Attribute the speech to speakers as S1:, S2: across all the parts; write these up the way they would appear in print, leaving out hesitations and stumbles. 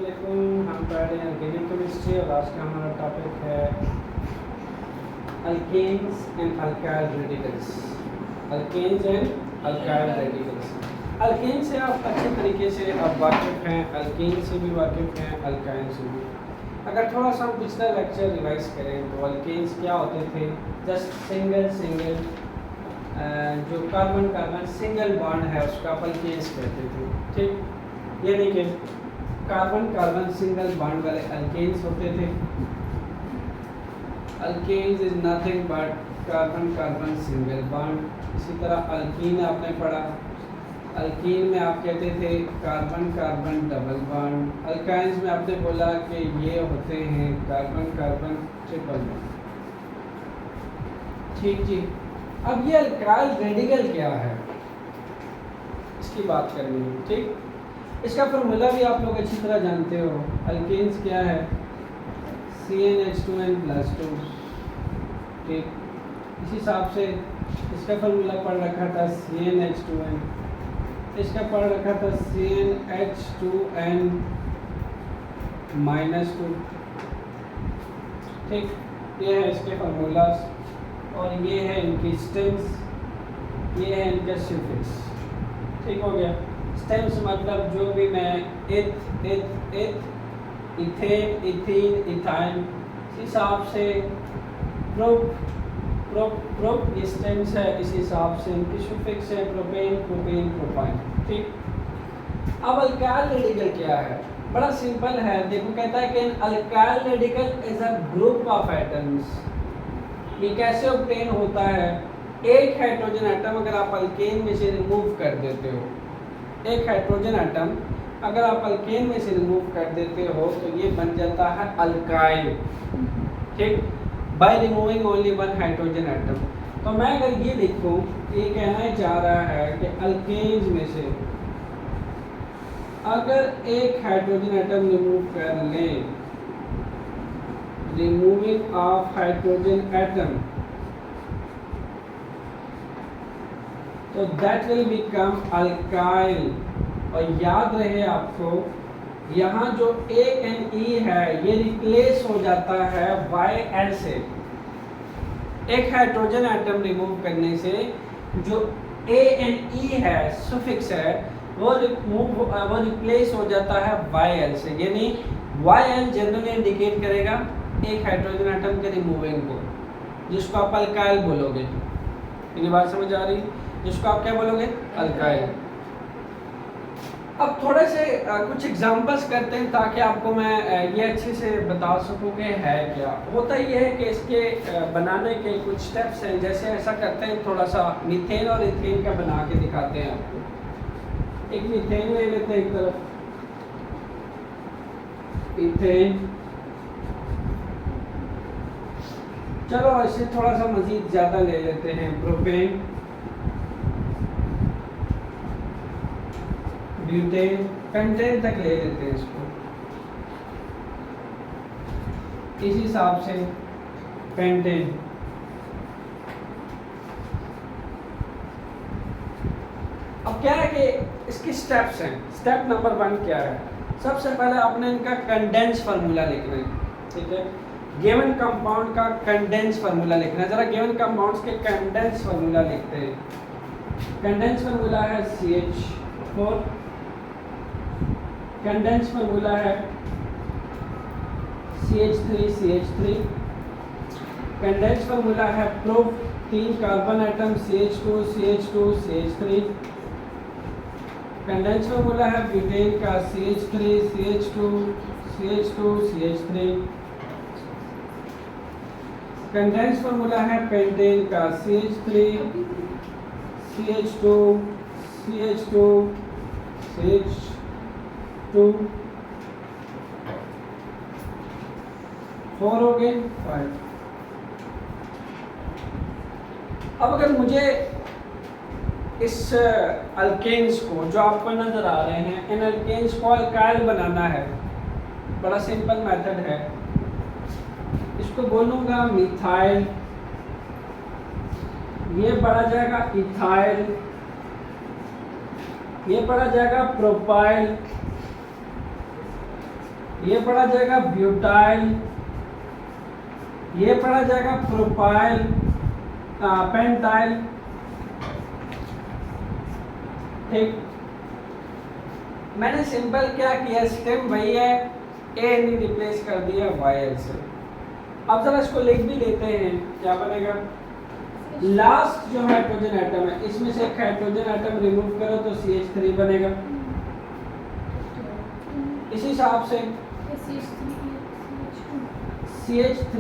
S1: वालेकुम। हम पढ़ रहे हैं ऑर्गेनिक केमिस्ट्री और आज का हमारा टॉपिक है alkanes and alkyl radicals. Alkanes and alkyl radicals. Alkane से आप अच्छे तरीके से अब वाकिफ़ हैं, अल्केन से भी वाकिफ़ हैं, अल्काइन से भी। अगर थोड़ा सा हम पिछला लेक्चर रिवाइज करें तो अल्केन्स क्या होते थे? जस्ट सिंगल जो कार्बन कार्बन सिंगल बॉन्ड है उसका आप अल्केन्स कहते थे, ठीक। यानी कि कार्बन कार्बन सिंगल बॉन्ड वाले अल्केन्स होते थे। Alkanes is nothing but carbon carbon single bond. इसी तरह अल्कीन आपने पढ़ा, अल्कीन में आप कहते थे carbon carbon double bond. Alkynes में आपने बोला कि ये होते हैं कार्बन कार्बन ट्रिपल बॉन्ड, ठीक जी। अब ये अल्काइल रेडिकल क्या है इसकी बात करनी है, ठीक। इसका फॉर्मूला भी आप लोग अच्छी तरह जानते हो। अल्केन्स क्या है? CnH2n+2, ठीक। इस हिसाब से इसका फॉर्मूला पढ़ रखा था CnH2n, इसका पढ़ रखा था CnH2n-2, ठीक। ये है इसके फार्मूलाज और ये है इनकी स्टेम्स, ये है इनका सफिक्स, ठीक हो गया। स्टेम्स मतलब जो भी मैं इथ इथ इथ इथेन इथीन इथाइन इस हिसाब से प्रोप प्रोप प्रोप ये स्टेम्स है, इस हिसाब से इनकी सफिक्स है प्रोपेन प्रोपेन प्रोपाइन, ठीक। अब अल्काइल रेडिकल क्या है? बड़ा सिंपल है, देखो कहता है कि alkyl radical is a group of atoms. ये कैसे ऑब्टेन होता है? एक हाइड्रोजन एटम अगर आप अल्केन में से रिमूव कर देते हो, एक हाइड्रोजन एटम अगर आप अल्केन में से रिमूव कर देते हो तो ये बन जाता है अल्काइल, ठीक, by removing only one hydrogen atom. तो मैं अगर ये लिखूं, ये कहना चाह रहा है कि अल्केन्स में से अगर एक हाइड्रोजन एटम रिमूव कर लें, रिमूविंग ऑफ हाइड्रोजन एटम, तो दैट विल बिकम अल्काइल। और याद रहे आपको यहाँ जो ANE है ये रिप्लेस हो जाता है YL से। एक हाइड्रोजन एटम रिमूव करने से जो ANE है सफिक्स है वो रिप्लेस हो जाता है YL से, यानी YL जनरली इंडिकेट करेगा एक हाइड्रोजन एटम के रिमूविंग को, जिसको आप अल्काइल बोलोगे। मेरी बात समझ आ रही? जिसको आप क्या बोलोगे? अल्काइल। अब थोड़े से कुछ एग्जांपल्स करते हैं ताकि आपको मैं ये अच्छे से बता सकूँ कि है क्या। होता ये है कि इसके बनाने के कुछ स्टेप्स हैं। जैसे ऐसा करते हैं, थोड़ा सा मीथेन और इथेन का बना के दिखाते हैं आपको। एक मीथेन ले लेते हैं, एक तरफ इथेन, चलो इसे थोड़ा सा मजीद ज़्यादा ले लेते हैं, प्रोपेन, ब्यूटेन, पेंटेन तक ले लेते हैं इसको। इस हिसाब से पेंटेन। अब क्या है कि इसके स्टेप्स हैं। स्टेप नंबर 1 क्या है? सबसे पहले आपने इनका कंडेंस फार्मूला लिखना है, ठीक है। गिवन कंपाउंड का कंडेंस फार्मूला लिखना है। जरा गिवन कंपाउंड्स के कंडेंस फार्मूला लिखते हैं। कंडेंस फार्मूला है CH4, कंडेंस फार्मूला है CH3, कंडेंस फार्मूला है prop 3 carbon atom CH2, CH3, condense formula है ब्यूटेन का CH3, CH3, कंडेंस फार्मूला है पेंटेन का CH3, CH2, फोर हो गए, 5। अब अगर मुझे इस अल्केन्स को जो आपको नजर आ रहे हैं, इन अल्केन्स को अल्काइल बनाना है, बड़ा सिंपल मेथड है। इसको बोलूँगा मिथाइल, ये बढ़ा जाएगा इथाइल, ये पढ़ा जाएगा प्रोपाइल, ये पढ़ा जाएगा ब्यूटाइल, ये पढ़ा जाएगा प्रोपाइल, पेंटाइल। ठीक, मैंने सिंपल क्या किया, स्टेम वही है, ए नहीं रिप्लेस कर दिया वाई से। अब जरा इसको लिख भी लेते हैं, क्या बनेगा, लास्ट जो हाइड्रोजन एटम है इसमें से एक हाइड्रोजन एटम रिमूव करो तो CH3 बनेगा। इसी हिसाब से CH3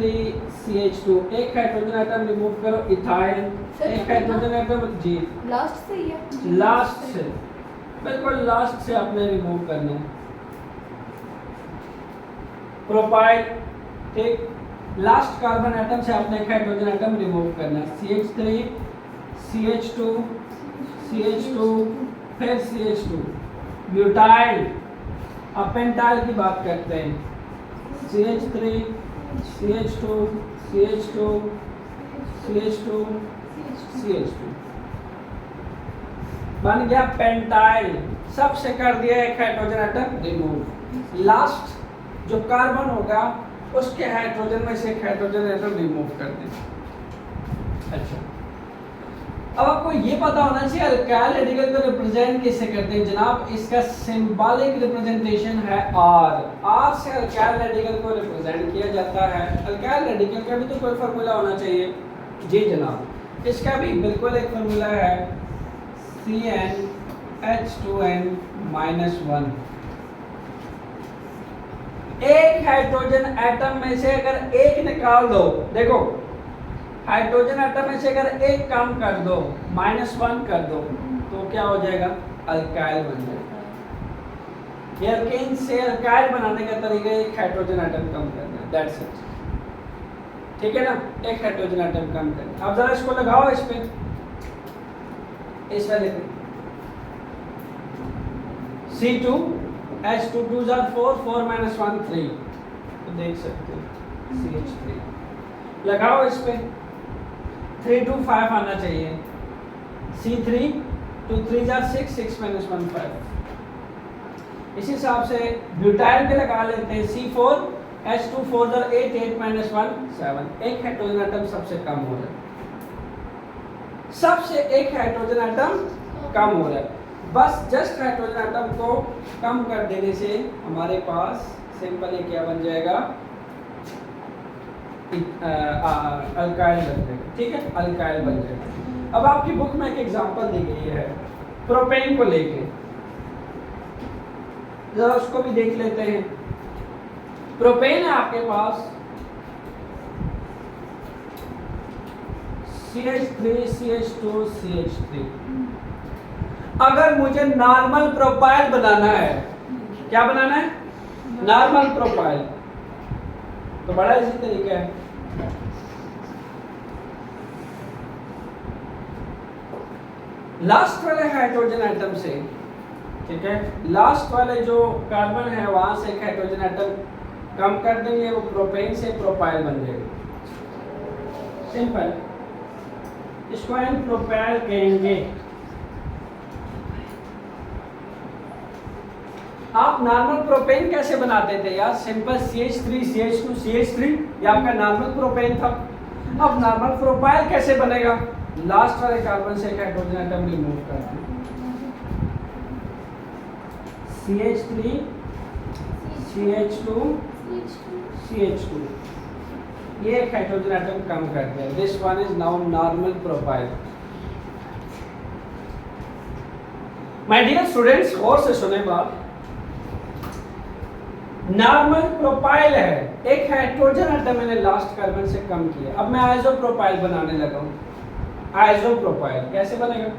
S1: CH2, एक हाइड्रोजन एटम रिमूव करो इथाइल, एक हाइड्रोजन एटम जी
S2: लास्ट से ही है,
S1: लास्ट से, बिल्कुल लास्ट से आपने रिमूव करना है। प्रोपाइल, ठीक, लास्ट कार्बन एटम से आपने एक हाइड्रोजन एटम रिमूव करना है। CH3 CH2 CH2 फिर CH2। ब्यूटाइल, अब पेंटाइल की बात करते हैं, CH3 CH2 CH2 CH2 CH2 बन गया पेंटाइल। सबसे कर दिया एक हाइड्रोजन एटम रिमूव, लास्ट जो कार्बन होगा उसके हाइड्रोजन में से एक हाइड्रोजन एटम रिमूव कर दें। अच्छा, अब आपको ये पता होना चाहिए अल्काइल रेडिकल को रिप्रेजेंट कैसे करते हैं जनाब, इसका सिंबॉलिक रिप्रेजेंटेशन है R। R से अल्काइल रेडिकल को रिप्रेजेंट किया जाता है। अल्काइल रेडिकल का भी तो कोई फार्मूला होना चाहिए जी जनाब, इसका भी बिल्कुल एक फार्मूला है, CnH2n -1। एक हाइड्रोजन एटम में से अगर एक निकाल दो, देखो हाइड्रोजन एटम में से अगर एक कम कर दो, -1 कर दो, तो क्या हो जाएगा, अल्काइल बन जाएगा। ये अल्केन से अल्काइल बनाने का तरीका एक हाइड्रोजन एटम कम करना है, दैट्स इट। ठीक है ना, एक हाइड्रोजन एटम कम करना। अब जरा इसको लगाओ इस पे, इसमें देखो C2 H2 2s are 4 4 - 1 3, तो देख सकते हो CH3 लगाओ इस पे, 3 2 5 आना चाहिए। C3 2 3s are 6 6 - 1 5। इसी हिसाब से ब्यूटाइल पे लगा लेते हैं, C4 H2 4s are 8 8 - 1 7। एक हाइड्रोजन एटम सबसे कम हो रहा है, सबसे एक हाइड्रोजन एटम कम हो रहा है। बस जस्ट हाइड्रोजन एटम को कम कर देने से हमारे पास सिंपल ये क्या बन जाएगा, अल्काइल बन जाएगा। ठीक है, अल्काइल बन जाएगा। अब आपकी बुक में एक एग्जांपल दी गई है प्रोपेन को लेके, जरा उसको भी देख लेते हैं। प्रोपेन है आपके पास CH3 CH2 CH3। अगर मुझे नॉर्मल प्रोपाइल बनाना है, क्या बनाना है, नॉर्मल प्रोपाइल, तो बड़ा इसी तरीका है। लास्ट वाले हाइड्रोजन एटम से, ठीक है, लास्ट वाले जो कार्बन है वहां से एक हाइड्रोजन एटम कम कर देंगे, वो प्रोपेन से प्रोपाइल बन जाएगा। सिंपल, इसको हम प्रोपाइल कहेंगे। आप नॉर्मल प्रोपेन कैसे बनाते थे यार, सिंपल CH3 CH2 CH3, ये आपका नॉर्मल प्रोपेन था। अब नॉर्मल प्रोपाइल कैसे बनेगा, लास्ट वाले कार्बन से एक हाइड्रोजन एटम रिमूव करते हैं, CH3 CH2 CH2, ये एक हाइड्रोजन एटम कम करते हैं। This one is now normal propyl. My dear students, गौर से सुने बात, नॉर्मल प्रोपाइल है, एक हाइड्रोजन एटम मैंने लास्ट कार्बन से कम किया। अब मैं आइसो प्रोपाइल बनाने लगा हूं। आइसो प्रोपाइल कैसे बनेगा,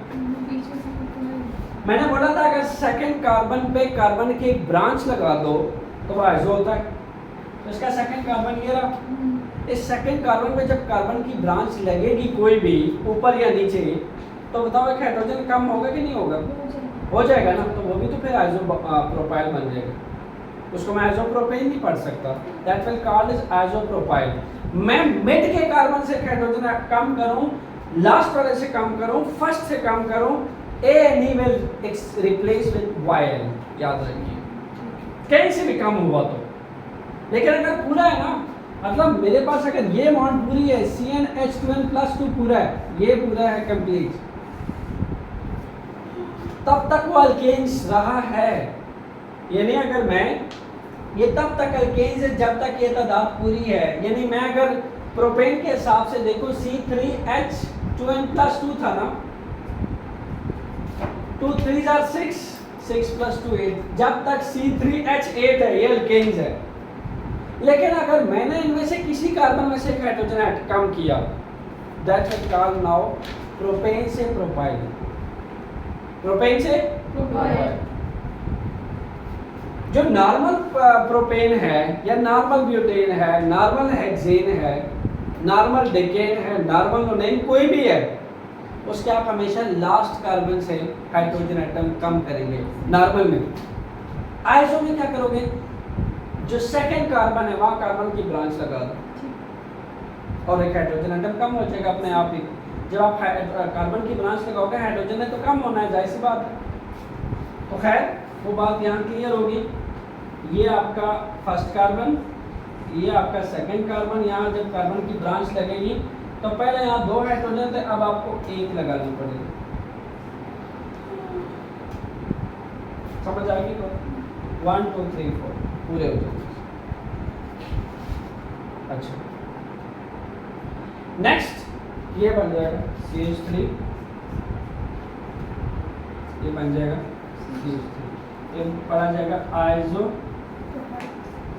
S1: मैंने बोला था अगर सेकंड कार्बन पे कार्बन की एक ब्रांच लगा दो तो वो आइसो होता है। तो इसका सेकंड कार्बन ये रहा। इस सेकंड कार्बन पे जब कार्बन की ब्रांच लगेगी कोई भी, ऊपर या नीचे, तो बताओ एक हाइड्रोजन कम होगा कि नहीं होगा, हो जाएगा ना, तो वो भी तो फिर आइसो प्रोपाइल बन जाएगा। उसको मैं आइसोप्रोपेन नहीं पढ़ सकता, that will called is isopropyl. मैं मिड के कार्बन से हाइड्रोजन कम करूं, लास्ट वाले से कम करूं, फर्स्ट से कम करूं, A will replace with YN, याद रखिए, कहीं से भी कम हुआ तो लेकिन अगर पूरा है ना, मतलब मेरे पास अगर ये बॉन्ड पूरी है, CnH2n+2 पूरा है, ये पूरा है कंप्लीट, तब तक वो अल्केन्स रहा है। यानी अगर मैं ये तब तक अल्केन्स है जब तक ये तादाद पूरी है। यानी मैं अगर प्रोपेन के हिसाब से देखूं, C3H2n+2 था ना, 2 3 are 6, 6 + 2 8, जब तक C3H8 है ये अल्केन्स है। लेकिन अगर मैंने इनमें से किसी कार्बन में से एक हाइड्रोजन ऐड कम किया, that will call now propane से प्रोपाइल, प्रोपेन से प्रोपाइल। जो नॉर्मल प्रोपेन है या नॉर्मल ब्यूटेन है, नॉर्मल हेक्सेन है, नॉर्मल डेकेन है, नॉर्मल नोनेन कोई भी है, उसके आप हमेशा लास्ट कार्बन से हाइड्रोजन एटम कम करेंगे नॉर्मल में। आइसो में क्या करोगे, जो सेकंड कार्बन है वहां कार्बन की ब्रांच लगा दो और एक हाइड्रोजन एटम कम हो जाएगा अपने आप ही। जब आप कार्बन की ब्रांच लगाओगे, हाइड्रोजन है तो कम होना है, जाहिर सी बात है। तो खैर वो बात यहाँ क्लियर होगी। ये आपका फर्स्ट कार्बन, ये आपका सेकंड कार्बन। यहाँ जब कार्बन की ब्रांच लगेगी तो पहले यहाँ 2 हाइड्रोजन थे, अब आपको 1 लगानी पड़ेगी। समझ आएगी? तो 1 2 3 4 पूरे हो जाएंगे। अच्छा, नेक्स्ट ये बन जाएगा CH3, ये बन जाएगा CH3, ये पढ़ा जाएगा आइसो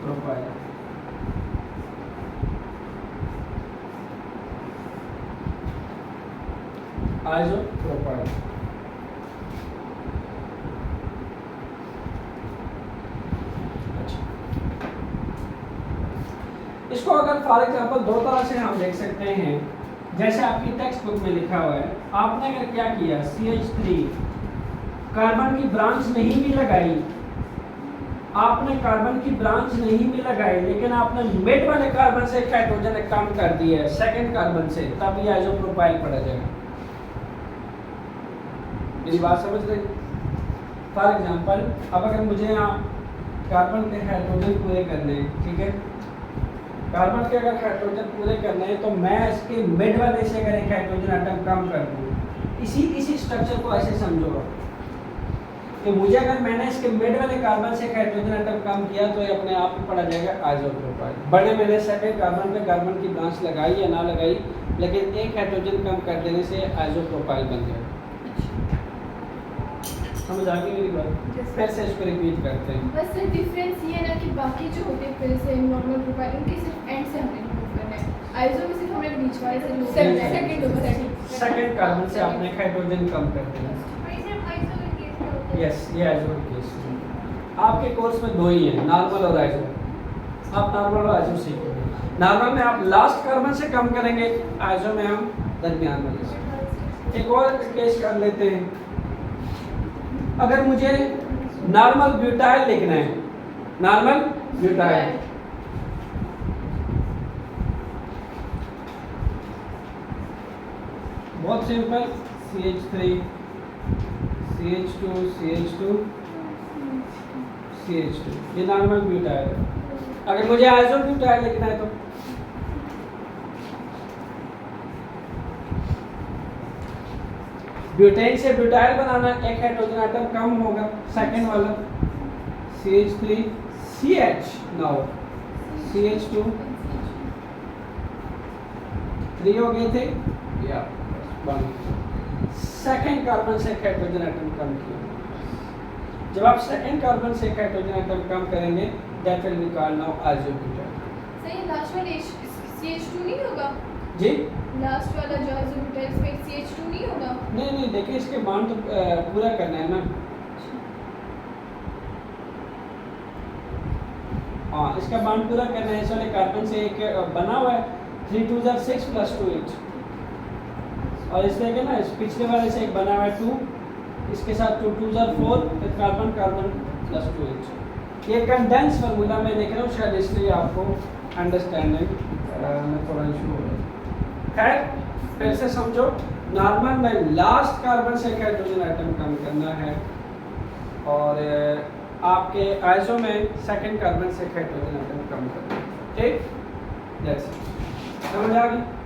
S1: प्रोपाइल। Iso propyl. इसको अगर फॉर एग्जांपल 2 तरह से हम देख सकते हैं, जैसे आपकी टेक्स्ट बुक में लिखा हुआ है। आपने अगर क्या किया, CH3 कार्बन की ब्रांच नहीं भी लगाई, आपने कार्बन की ब्रांच नहीं भी लगाई, लेकिन आपने मिड वाले कार्बन से एक हाइड्रोजन कम कर दिया है सेकंड कार्बन से, तब ये आइसोप्रोपाइल पड़ा जाएगा। मेरी बात समझ रहे? फॉर एग्जांपल अब अगर मुझे यहाँ कार्बन के हाइड्रोजन पूरे करने हैं, ठीक है, कार्बन के अगर हाइड्रोजन पूरे करने हैं तो मैं इसके मिड वाले से अगर एक हाइड्रोजन एटम कम कर दूँ, इसी स्ट्रक्चर को ऐसे समझो कि मुझे अगर मैंने इसके मिड वाले कार्बन से एक हाइड्रोजन एटम कम किया तो ये अपने आप ही पड़ा जाएगा आइसोप्रोपाइल। बड़े मैंने सेकंड कार्बन पे कार्बन की ब्रांच लगाई या ना लगाई, लेकिन एक हाइड्रोजन कम कर देने से आइसोप्रोपाइल बन जाएगा। समझ आ गई मेरी बात? फिर से इसको रिपीट करते हैं।
S2: बस डिफरेंस ये है ना कि बाकी जो होते हैं फिर से नॉर्मल प्रोपाइल, उनके सिर्फ एंड से हमें रिमूव करना है। आइसो में सिर्फ हमें बीच वाले से रिमूव करना है,
S1: सेकंड कार्बन से आपने एक हाइड्रोजन कम कर दिया। यस, ये आइसो केस। आपके कोर्स में 2 ही हैं, नॉर्मल और आइसो। आप नॉर्मल और आइसो सीखोगे। नॉर्मल में आप लास्ट कार्बन से कम करेंगे, आइसो में हम दरमियान वाले से। एक और केस कर लेते हैं। अगर मुझे नॉर्मल ब्यूटाइल लिखना है, नॉर्मल ब्यूटाइल, बहुत simple, CH3 CH2 CH2 CH2, ये नॉर्मल ब्यूटाइल है। अगर मुझे आइसो ब्यूटाइल लिखना है तो ब्यूटेन से ब्यूटाइल बनाना, एक हाइड्रोजन एटम कम होगा, सेकंड वाला CH3 CH, नाउ CH2 3 हो गए थे या 1। सेकंड कार्बन से एक हाइड्रोजन एटम कम किया। जब आप सेकंड कार्बन से एक हाइड्रोजन एटम कम करेंगे, that will be called now isobutyl.
S2: सही, लास्ट वाला CH2 नहीं होगा
S1: जी?
S2: लास्ट वाला जो आइसोब्यूटाइल में CH2 नहीं होगा?
S1: नहीं, देखिए इसके बांड तो पूरा करना है ना। हाँ, इसका बांड पूरा करना है। इस वाले कार्बन से एक बना हुआ है 3 2 6 + 2 8, और इससे क्या ना, इस पिछले वाले से एक बना हुआ है 2, इसके साथ 2 2 4, फिर कार्बन कार्बन + 2 8। ये कंडेंस फार्मूला में देख रहा हूँ, शायद इसलिए आपको अंडरस्टैंडिंग में थोड़ा इशू हो रहा है। खैर फिर से समझो, नॉर्मल में लास्ट कार्बन से हाइड्रोजन एटम कम करना है, और आपके आइसो में सेकंड कार्बन से हाइड्रोजन एटम कम करना है। ठीक, दैट्स इट। समझ आ गई।